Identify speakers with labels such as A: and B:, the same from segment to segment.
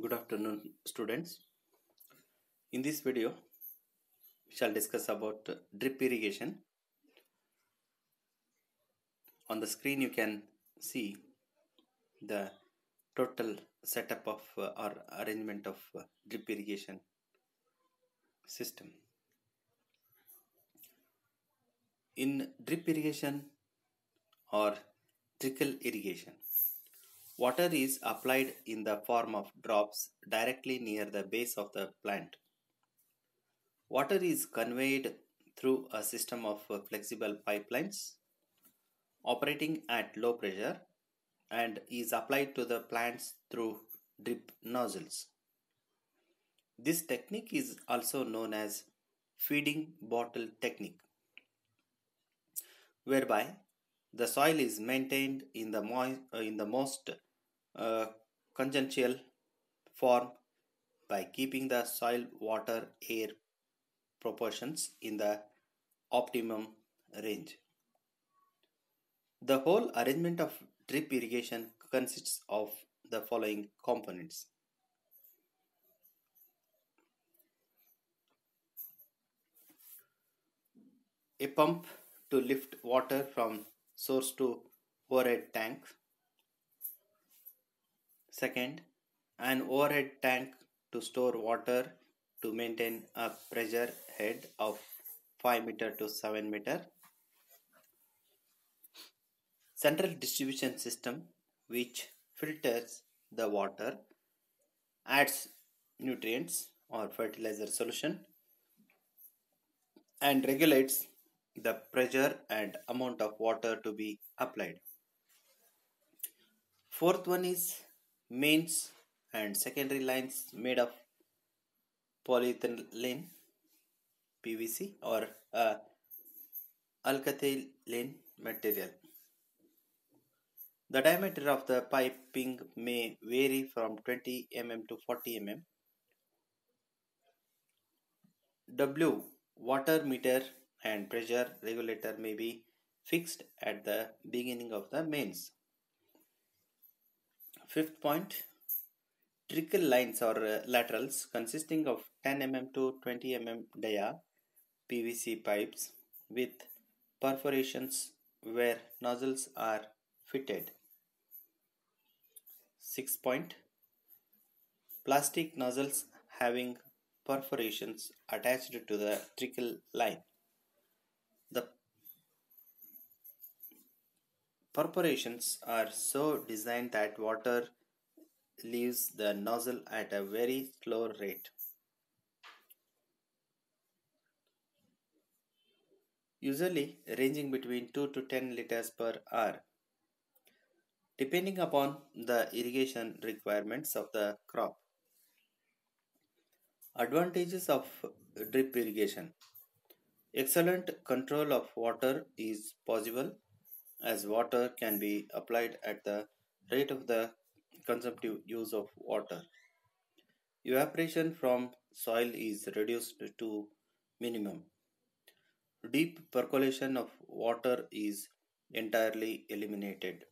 A: Good afternoon, students. In this video, we shall discuss about drip irrigation. On the screen, you can see the total setup of or arrangement of drip irrigation system. In drip irrigation or trickle irrigation, water is applied in the form of drops directly near the base of the plant. Water is conveyed through a system of flexible pipelines operating at low pressure and is applied to the plants through drip nozzles. This technique is also known as feeding bottle technique, whereby the soil is maintained in the most congenial form by keeping the soil water air proportions in the optimum range. The whole arrangement of drip irrigation consists of the following components. A pump to lift water from source to overhead tank. Second, an overhead tank to store water to maintain a pressure head of 5 meter to 7 meter. Central distribution system which filters the water, adds nutrients or fertilizer solution, and regulates the pressure and amount of water to be applied. Fourth one is mains and secondary lines made of polyethylene PVC or alkylene material. The diameter of the piping may vary from 20 mm to 40 mm. W water meter and pressure regulator may be fixed at the beginning of the mains. Fifth point, trickle lines or laterals consisting of 10 mm to 20 mm dia PVC pipes with perforations where nozzles are fitted. Sixth point, plastic nozzles having perforations attached to the trickle line. The perforations are so designed that water leaves the nozzle at a very slow rate. Usually ranging between 2 to 10 liters per hour, depending upon the irrigation requirements of the crop. Advantages of drip irrigation. Excellent control of water is possible as water can be applied at the rate of the consumptive use of water. Evaporation from soil is reduced to minimum. Deep percolation of water is entirely eliminated.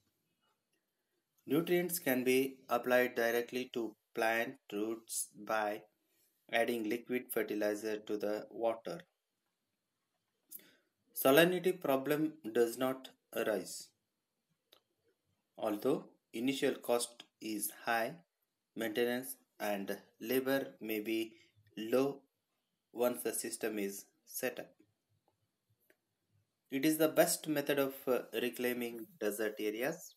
A: Nutrients can be applied directly to plant roots by adding liquid fertilizer to the water. Salinity problem does not arise. Although initial cost is high, maintenance and labor may be low once the system is set up. It is the best method of reclaiming desert areas.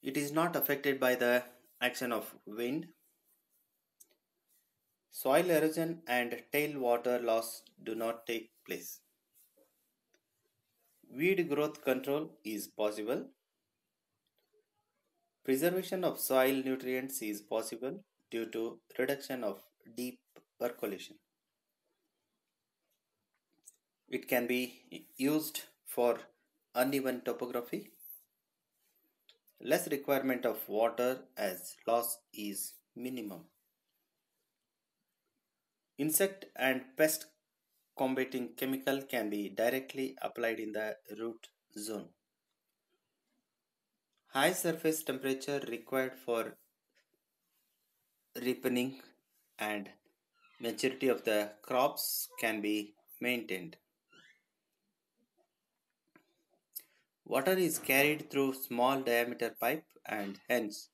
A: It is not affected by the action of wind. Soil erosion and tailwater loss do not take place. Weed growth control is possible. Preservation of soil nutrients is possible due to reduction of deep percolation. It can be used for uneven topography. Less requirement of water as loss is minimum. Insect and pest combating chemical can be directly applied in the root zone. High surface temperature required for ripening and maturity of the crops can be maintained. Water is carried through small diameter pipe and hence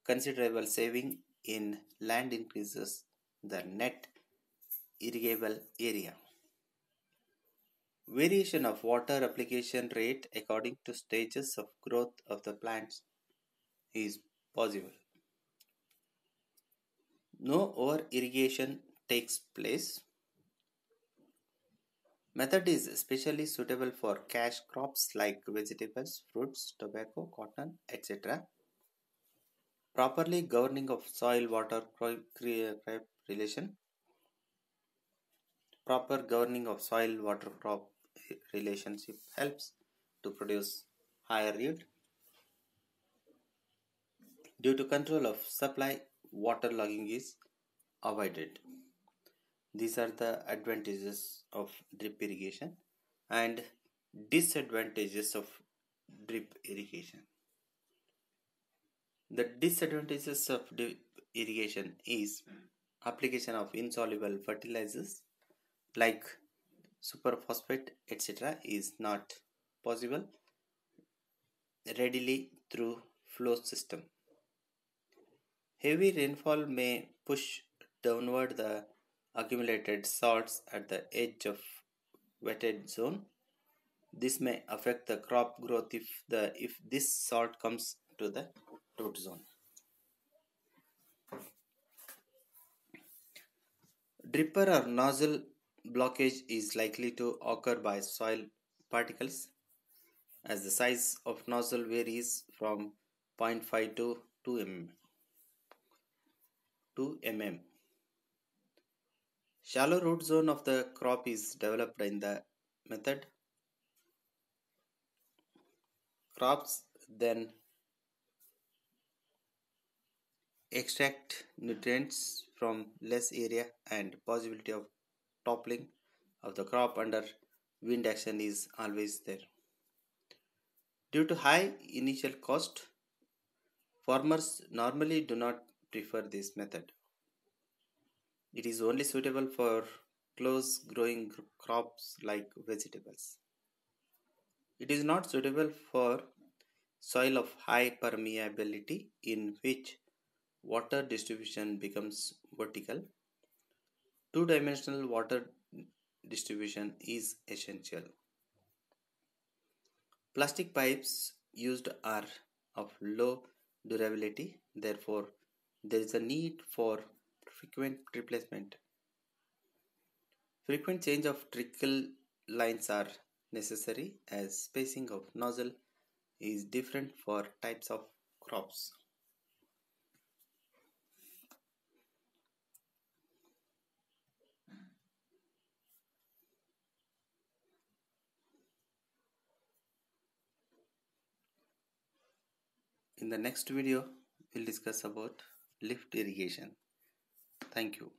A: considerable saving in land increases the net irrigable area. Variation of water application rate according to stages of growth of the plants is possible. No over irrigation takes place. Method is especially suitable for cash crops like vegetables, fruits, tobacco, cotton, etc. Properly governing of soil water crop relation. Proper governing of soil water crop relationship helps to produce higher yield. Due to control of supply, water logging is avoided. These are the advantages of drip irrigation and disadvantages of drip irrigation. The disadvantages of drip irrigation is application of insoluble fertilizers like superphosphate etc. is not possible readily through flow system. Heavy rainfall may push downward the accumulated salts at the edge of wetted zone. This may affect the crop growth if this salt comes to the root zone. Dripper or nozzle blockage is likely to occur by soil particles as the size of nozzle varies from 0.5 to 2 mm. Shallow root zone of the crop is developed in the method. Crops then extract nutrients from less area and possibility of toppling of the crop under wind action is always there. Due to high initial cost, farmers normally do not prefer this method. It is only suitable for close growing crops like vegetables. It is not suitable for soil of high permeability in which water distribution becomes vertical. Two-dimensional water distribution is essential. Plastic pipes used are of low durability, therefore, there is a need for frequent replacement. Frequent change of trickle lines are necessary as spacing of nozzle is different for types of crops. In the next video, we'll discuss about lift irrigation. Thank you.